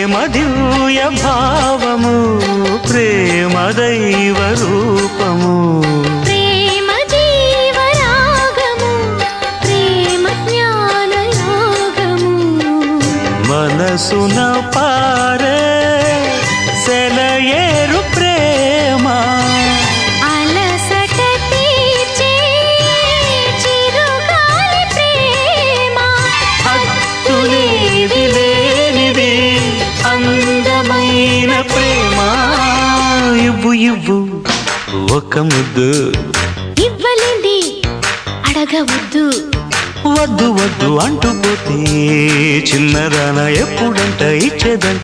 ప్రేమ దివ్య భావము ప్రేమ దైవ రూపము ప్రేమ జీవరాగము ప్రేమ జ్ఞాన యోగము మనసున పారే సెలయేరు ప్రేమ అలసట తీర్చే చిరుగాలి ప్రేమ హద్దులేవి లేనిది అందమైన ప్రేమ ఇవ్వు ఇవ్వు ఒక ముద్దు ఇవ్వలేంది అడగవద్దు వద్దు వద్దు అంటూ పోతే చిన్నదాన ఎప్పుడంట ఇచ్చేదంట